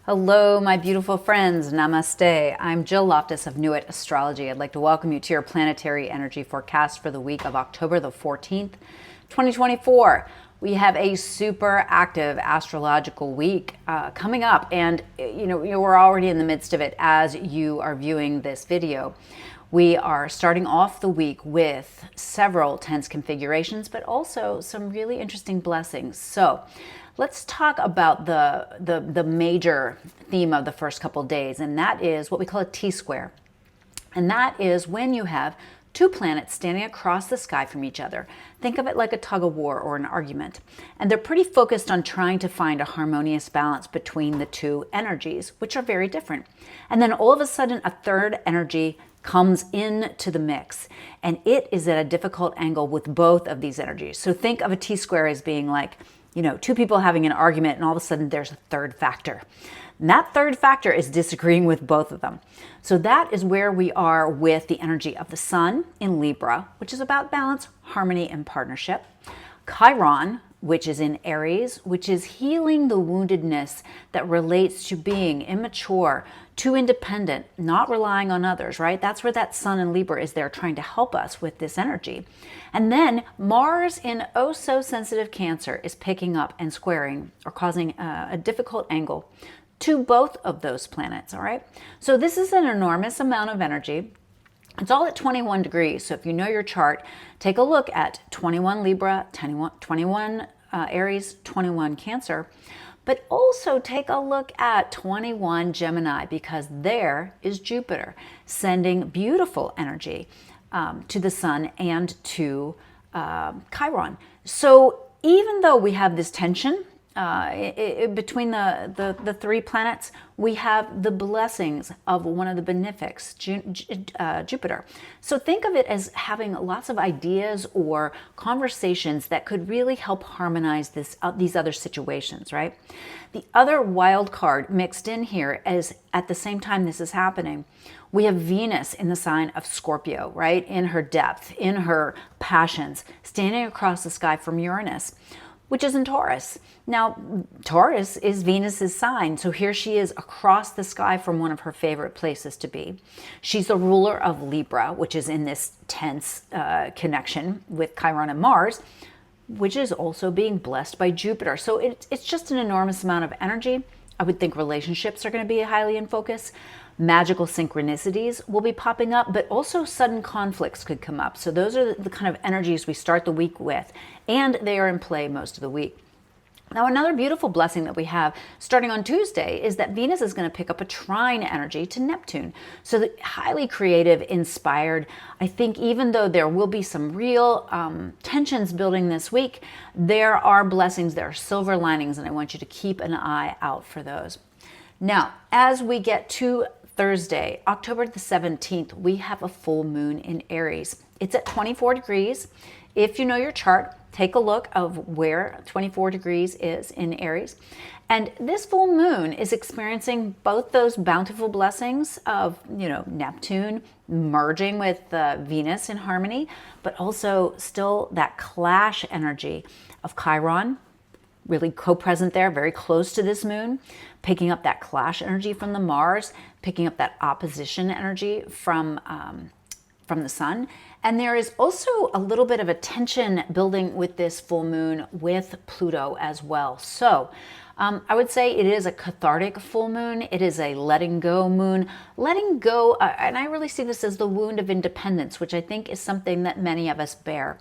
Hello, my beautiful friends. Namaste. I'm Jill Loftus of Nuit Astrology. I'd like to welcome you to your planetary energy forecast for the week of October the 14th, 2024. We have a super active astrological week coming up, and we're already in the midst of it as you are viewing this video. We are starting off the week with several tense configurations, but also some really interesting blessings. So let's talk about the major theme of the first couple days, and that is what we call a T-square. And that is when you have two planets standing across the sky from each other. Think of it like a tug of war or an argument. And they're pretty focused on trying to find a harmonious balance between the two energies, which are very different. And then all of a sudden, a third energy comes into the mix, and it is at a difficult angle with both of these energies. So think of a T-square as being like, two people having an argument, and all of a sudden there's a third factor. And that third factor is disagreeing with both of them. So that is where we are with the energy of the Sun in Libra, which is about balance, harmony, and partnership. Chiron, which is in Aries, which is healing the woundedness that relates to being immature, too independent, not relying on others, right? That's where that Sun in Libra is there trying to help us with this energy. And then Mars in oh so sensitive Cancer is picking up and squaring or causing a difficult angle to both of those planets, all right? So this is an enormous amount of energy. It's all at 21 degrees. So if you know your chart, take a look at 21 Libra, 21 Aries, 21 Cancer, but also take a look at 21 Gemini, because there is Jupiter sending beautiful energy to the Sun and to Chiron. So even though we have this tension between the three planets, we have the blessings of one of the benefics, Jupiter. So think of it as having lots of ideas or conversations that could really help harmonize these other situations, right? The other wild card mixed in here is, at the same time this is happening, we have Venus in the sign of Scorpio, right? In her depth, in her passions, standing across the sky from Uranus, which is in Taurus. Now, Taurus is Venus's sign, so here she is across the sky from one of her favorite places to be. She's the ruler of Libra, which is in this tense connection with Chiron and Mars, which is also being blessed by Jupiter. So it's just an enormous amount of energy. I would think relationships are going to be highly in focus. Magical synchronicities will be popping up, but also sudden conflicts could come up. So those are the kind of energies we start the week with, and they are in play most of the week. Now, another beautiful blessing that we have starting on Tuesday is that Venus is going to pick up a trine energy to Neptune. So the highly creative, inspired. I think even though there will be some real tensions building this week, there are blessings, there are silver linings, and I want you to keep an eye out for those. Now, as we get to Thursday, October the 17th, we have a full moon in Aries. It's at 24 degrees. If you know your chart, take a look of where 24 degrees is in Aries. And this full moon is experiencing both those bountiful blessings of, Neptune merging with Venus in harmony, but also still that clash energy of Chiron, really co-present there, very close to this moon, picking up that clash energy from the Mars, picking up that opposition energy from the Sun. And there is also a little bit of a tension building with this full moon with Pluto as well. So I would say it is a cathartic full moon. It is a letting go moon. Letting go, and I really see this as the wound of independence, which I think is something that many of us bear.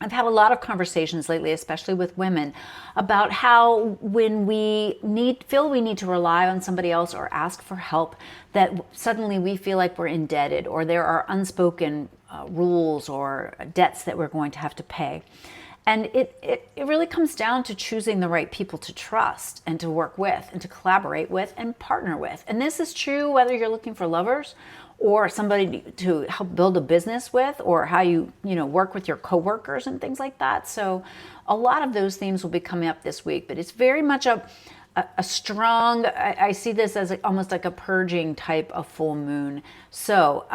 I've had a lot of conversations lately, especially with women, about how when we feel we need to rely on somebody else or ask for help, that suddenly we feel like we're indebted, or there are unspoken rules or debts that we're going to have to pay. And it really comes down to choosing the right people to trust and to work with and to collaborate with and partner with. And this is true whether you're looking for lovers or somebody to help build a business with, or how you work with your coworkers and things like that. So a lot of those themes will be coming up this week, but it's very much a strong, I see this as almost like a purging type of full moon. So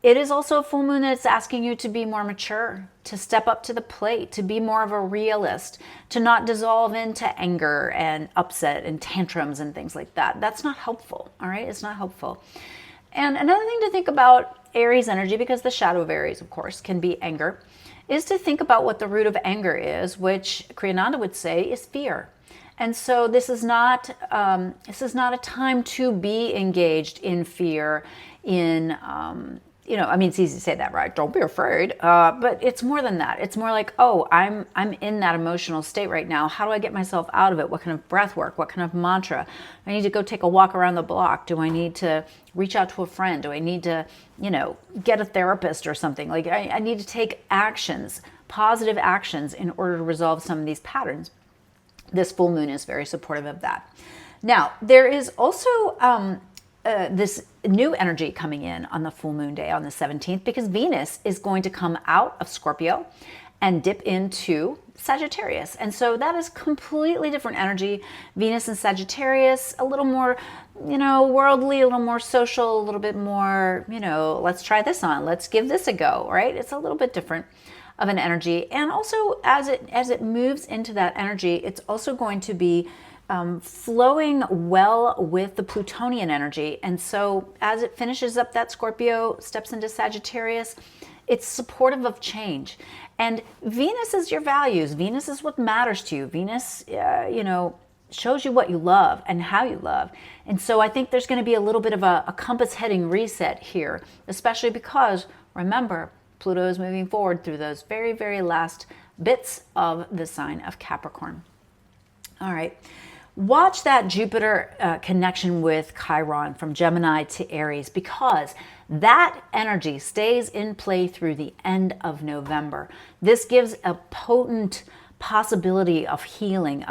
it is also a full moon that's asking you to be more mature, to step up to the plate, to be more of a realist, to not dissolve into anger and upset and tantrums and things like that. That's not helpful, all right? It's not helpful. And another thing to think about Aries energy, because the shadow of Aries, of course, can be anger, is to think about what the root of anger is, which Kriyananda would say is fear. And so this is not a time to be engaged in fear, in I mean, it's easy to say that, right? Don't be afraid. But it's more than that. It's more like, oh, I'm in that emotional state right now. How do I get myself out of it? What kind of breath work? What kind of mantra? I need to go take a walk around the block. Do I need to reach out to a friend? Do I need to, get a therapist or something? Like I need to take actions, positive actions, in order to resolve some of these patterns. This full moon is very supportive of that. Now, there is also this new energy coming in on the full moon day on the 17th, because Venus is going to come out of Scorpio and dip into Sagittarius. And so that is completely different energy. Venus and Sagittarius, a little more, worldly, a little more social, a little bit more, let's try this on, let's give this a go, right? It's a little bit different of an energy. And also as it moves into that energy, it's also going to be flowing well with the Plutonian energy. And so as it finishes up that Scorpio, steps into Sagittarius, it's supportive of change. And Venus is your values. Venus is what matters to you. Venus, shows you what you love and how you love. And so I think there's going to be a little bit of a compass heading reset here, especially because, remember, Pluto is moving forward through those very, very last bits of the sign of Capricorn. All right. Watch that Jupiter connection with Chiron from Gemini to Aries, because that energy stays in play through the end of November. This gives a potent possibility of healing,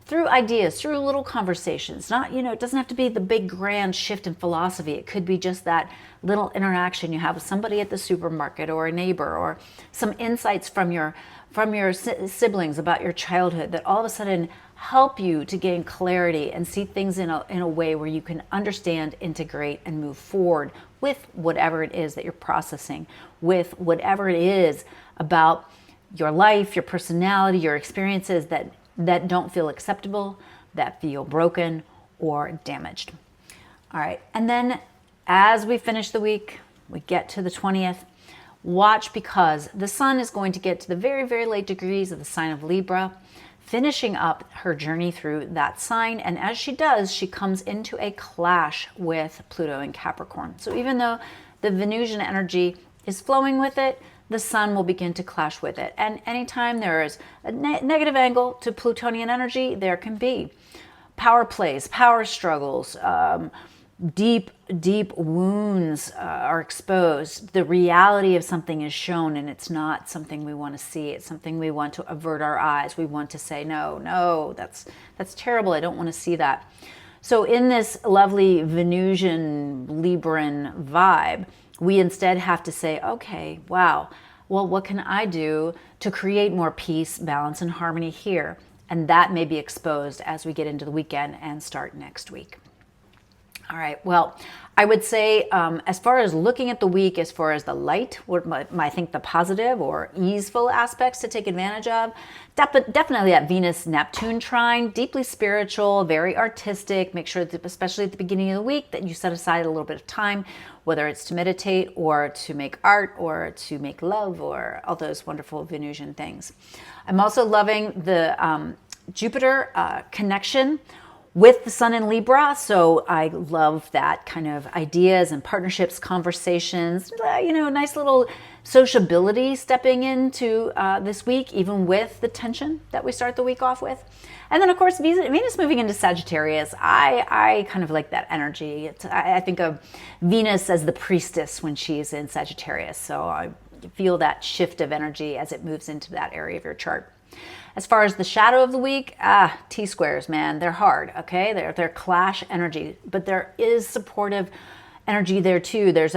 through ideas, through little conversations. Not, it doesn't have to be the big grand shift in philosophy. It could be just that little interaction you have with somebody at the supermarket or a neighbor, or some insights from your siblings about your childhood that all of a sudden help you to gain clarity and see things in a way where you can understand, integrate, and move forward with whatever it is that you're processing, with whatever it is about your life, your personality, your experiences that don't feel acceptable, that feel broken or damaged. All right, and then as we finish the week, we get to the 20th, watch, because the sun is going to get to the very, very late degrees of the sign of Libra, finishing up her journey through that sign. And as she does, she comes into a clash with Pluto in Capricorn. So even though the Venusian energy is flowing with it, the sun will begin to clash with it. And anytime there is a negative angle to Plutonian energy, there can be power plays, power struggles, deep wounds are exposed. The reality of something is shown, and it's not something we want to see. It's something we want to avert our eyes. We want to say, no, that's terrible. I don't want to see that. So in this lovely Venusian Libran vibe, we instead have to say, okay, wow, well, what can I do to create more peace, balance, and harmony here? And that may be exposed as we get into the weekend and start next week. All right, well, I would say as far as looking at the week, as far as the light, I think the positive or easeful aspects to take advantage of, definitely that Venus-Neptune trine, deeply spiritual, very artistic. Make sure that, especially at the beginning of the week, that you set aside a little bit of time, whether it's to meditate or to make art or to make love or all those wonderful Venusian things. I'm also loving the Jupiter connection with the sun in Libra. So I love that kind of ideas and partnerships, conversations, nice little sociability stepping into this week, even with the tension that we start the week off with. And then, of course, Venus moving into Sagittarius. I kind of like that energy. I think of Venus as the priestess when she's in Sagittarius. So I feel that shift of energy as it moves into that area of your chart. As far as the shadow of the week, T-squares, man, they're hard, okay? They're clash energy, but there is supportive energy there too. There's,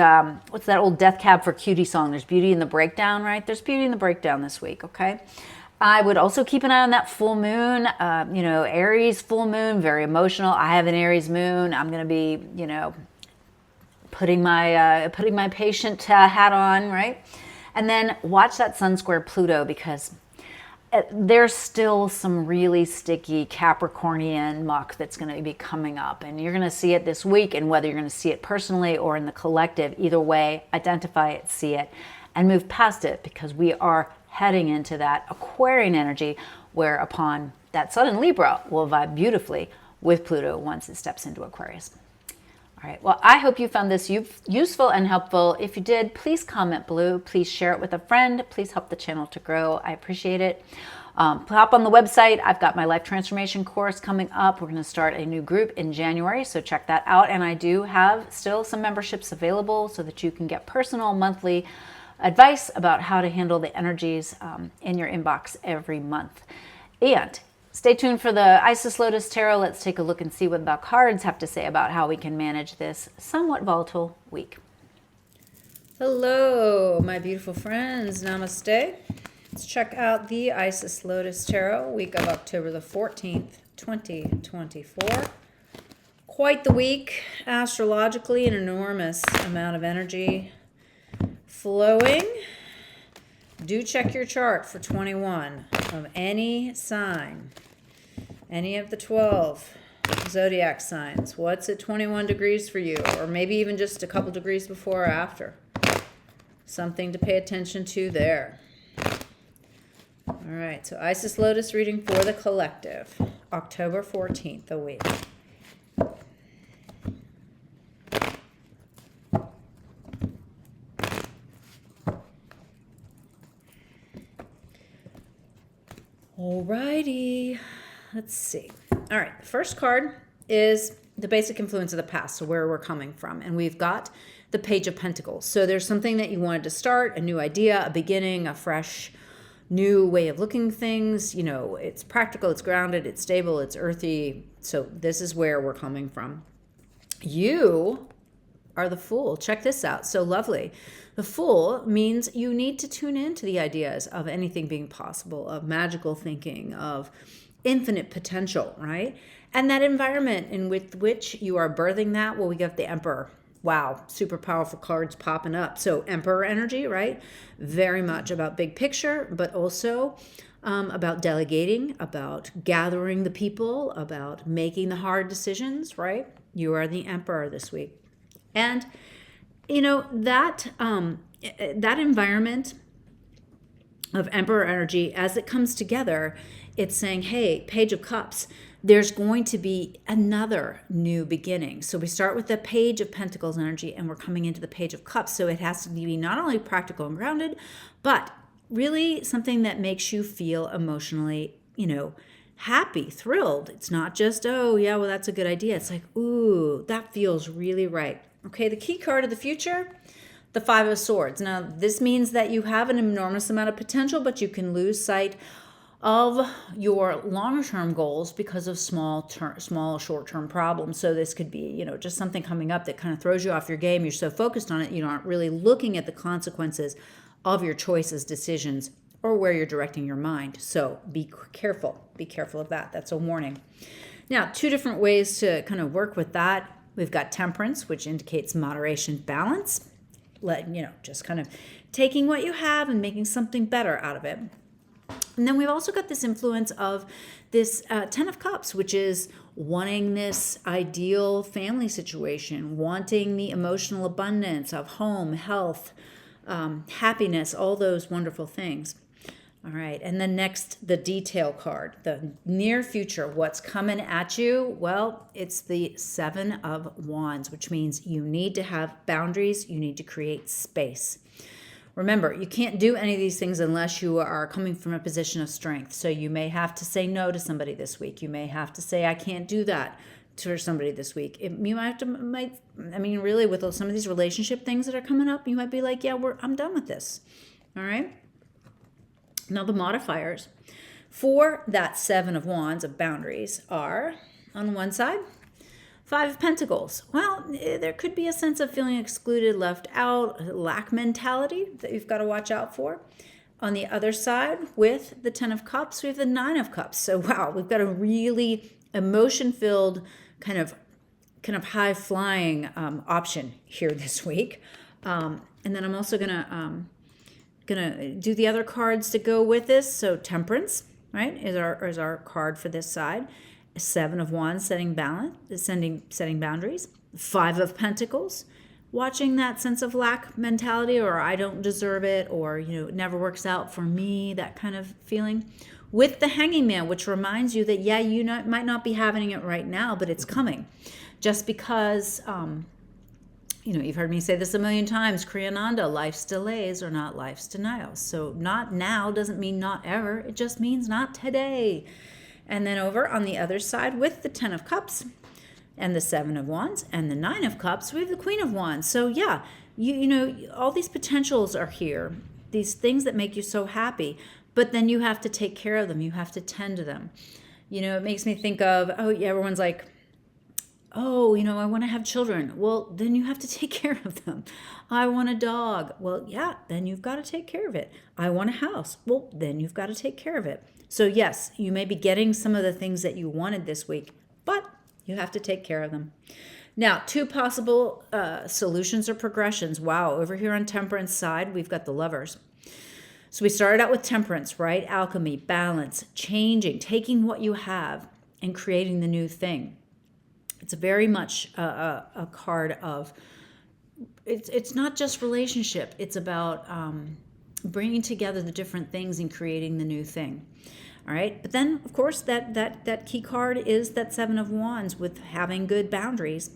what's that old Death Cab for Cutie song? There's beauty in the breakdown, right? There's beauty in the breakdown this week, okay? I would also keep an eye on that full moon, Aries full moon, very emotional. I have an Aries moon. I'm going to be, putting my patient hat on, right? And then watch that Sun square Pluto, because there's still some really sticky Capricornian muck that's going to be coming up, and you're going to see it this week. And whether you're going to see it personally or in the collective, either way, identify it, see it, and move past it, because we are heading into that Aquarian energy, whereupon that Sun in Libra will vibe beautifully with Pluto once it steps into Aquarius. All right, well, I hope you found this useful and helpful. If you did, please comment below. Please share it with a friend. Please help the channel to grow. I appreciate it. Hop on the website. I've got my life transformation course coming up. We're going to start a new group in January, so check that out. And I do have still some memberships available so that you can get personal monthly advice about how to handle the energies in your inbox every month. And stay tuned for the Isis Lotus Tarot. Let's take a look and see what the cards have to say about how we can manage this somewhat volatile week. Hello, my beautiful friends. Namaste. Let's check out the Isis Lotus Tarot, week of October the 14th, 2024. Quite the week, astrologically, an enormous amount of energy flowing. Do check your chart for 21 of any sign, any of the 12 zodiac signs. What's at 21 degrees for you? Or maybe even just a couple degrees before or after. Something to pay attention to there. All right, so Isis Lotus reading for the collective, October 14th, the week. Alrighty, let's see. All right, the first card is the basic influence of the past, so where we're coming from. And we've got the Page of Pentacles. So there's something that you wanted to start, a new idea, a beginning, a fresh, new way of looking at things. You know, it's practical, it's grounded, it's stable, it's earthy. So this is where we're coming from. You are the Fool. Check this out. So lovely. The Fool means you need to tune into the ideas of anything being possible, of magical thinking, of infinite potential, right? And that environment in which you are birthing that, well, we got the Emperor. Wow, super powerful cards popping up. So Emperor energy, right? Very much about big picture, but also about delegating, about gathering the people, about making the hard decisions, right? You are the Emperor this week. And, you know, that environment of Emperor energy, as it comes together, it's saying, hey, Page of Cups, there's going to be another new beginning. So we start with the Page of Pentacles energy, and we're coming into the Page of Cups. So it has to be not only practical and grounded, but really something that makes you feel emotionally, you know, happy, thrilled. It's not just, oh, yeah, well, that's a good idea. It's like, ooh, that feels really right. Okay, the key card of the future, the Five of Swords. Now, this means that you have an enormous amount of potential, but you can lose sight of your long-term goals because of small short-term problems. So this could be, you know, just something coming up that kind of throws you off your game. You're so focused on it, you aren't really looking at the consequences of your choices, decisions, or where you're directing your mind. So be careful. Be careful of that. That's a warning. Now, two different ways to kind of work with that. We've got Temperance, which indicates moderation, balance. Just kind of taking what you have and making something better out of it. And then we've also got this influence of this Ten of Cups, which is wanting this ideal family situation, wanting the emotional abundance of home, health, happiness, all those wonderful things. All right, and then next, the detail card, the near future, what's coming at you? Well, it's the Seven of Wands, which means you need to have boundaries, you need to create space. Remember, you can't do any of these things unless you are coming from a position of strength. So you may have to say no to somebody this week. You may have to say, I can't do that to somebody this week. You might have to, really, with some of these relationship things that are coming up, you might be like, yeah, I'm done with this. All right. Now the modifiers for that Seven of Wands of boundaries are, on one side, Five of Pentacles. Well, there could be a sense of feeling excluded, left out, lack mentality that you've got to watch out for. On the other side, with the Ten of Cups, we have the Nine of Cups. So wow, we've got a really emotion-filled kind of kind of high-flying option here this week. And then I'm also gonna do the other cards to go with this. So Temperance, right, is our card for this side. Seven of Wands, setting boundaries. Five of Pentacles, watching that sense of lack mentality, or I don't deserve it, or it never works out for me, that kind of feeling. With the Hanging Man, which reminds you that you might not be having it right now, but it's coming. Just because you've heard me say this a million times, Kriyananda, life's delays are not life's denials. So not now doesn't mean not ever. It just means not today. And then over on the other side with the Ten of Cups and the Seven of Wands and the Nine of Cups, we have the Queen of Wands. So yeah, all these potentials are here, these things that make you so happy, but then you have to take care of them. You have to tend to them. It makes me think of, everyone's like, I want to have children. Well, then you have to take care of them. I want a dog. Well, yeah, then you've got to take care of it. I want a house. Well, then you've got to take care of it. So yes, you may be getting some of the things that you wanted this week, but you have to take care of them. Now, two possible solutions or progressions. Wow, over here on Temperance side, we've got the Lovers. So we started out with Temperance, right? Alchemy, balance, changing, taking what you have and creating the new thing. It's very much a card of, it's not just relationship. It's about bringing together the different things and creating the new thing. All right. But then, of course, that key card is that Seven of Wands with having good boundaries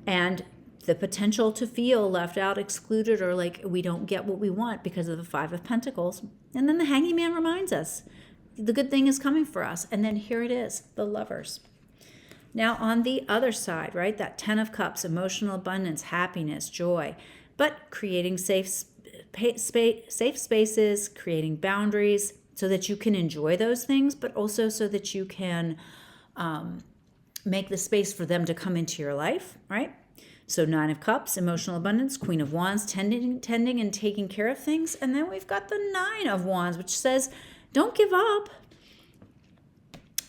and the potential to feel left out, excluded, or like we don't get what we want because of the Five of Pentacles. And then the Hanging Man reminds us the good thing is coming for us. And then here it is, the Lovers. Now on the other side, right, that Ten of Cups, emotional abundance, happiness, joy, but creating safe spaces, creating boundaries so that you can enjoy those things, but also so that you can make the space for them to come into your life, right? So Nine of Cups, emotional abundance, Queen of Wands, tending and taking care of things. And then we've got the Nine of Wands, which says, don't give up.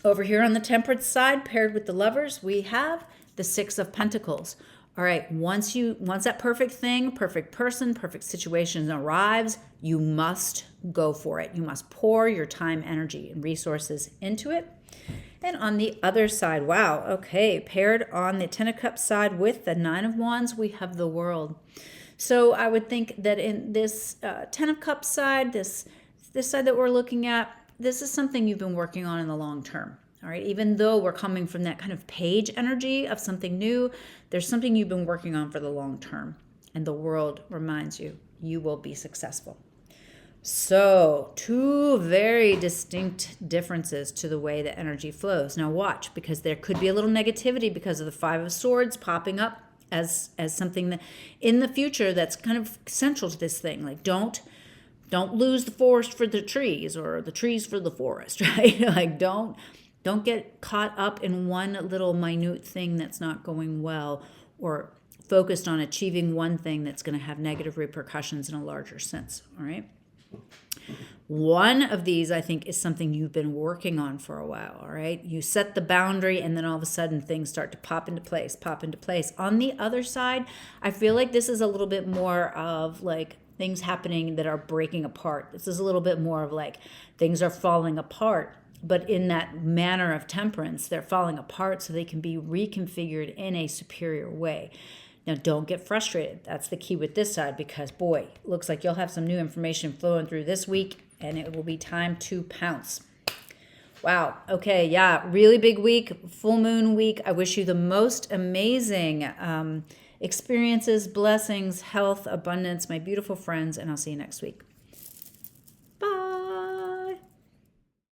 Over here on the Temperance side, paired with the Lovers, we have the Six of Pentacles. All right, once that perfect thing, perfect person, perfect situation arrives, you must go for it. You must pour your time, energy, and resources into it. And on the other side, wow, okay, paired on the Ten of Cups side with the Nine of Wands, we have the World. So I would think that in this Ten of Cups side, this side that we're looking at, this is something you've been working on in the long term. All right, even though we're coming from that kind of page energy of something new, there's something you've been working on for the long term. And the World reminds you, you will be successful. So, two very distinct differences to the way the energy flows. Now watch, because there could be a little negativity because of the Five of Swords popping up as something that in the future that's kind of central to this thing. Like don't lose the forest for the trees or the trees for the forest, right? Like don't get caught up in one little minute thing that's not going well, or focused on achieving one thing that's going to have negative repercussions in a larger sense, all right? One of these, I think, is something you've been working on for a while, all right? You set the boundary and then all of a sudden things start to pop into place. On the other side, I feel like this is a little bit more of like things happening that are breaking apart. This is a little bit more of like things are falling apart, but in that manner of Temperance, they're falling apart so they can be reconfigured in a superior way. Now, don't get frustrated. That's the key with this side because, boy, looks like you'll have some new information flowing through this week, and it will be time to pounce. Wow. Okay, yeah, really big week, full moon week. I wish you the most amazing experiences, blessings, health, abundance, my beautiful friends, and I'll see you next week.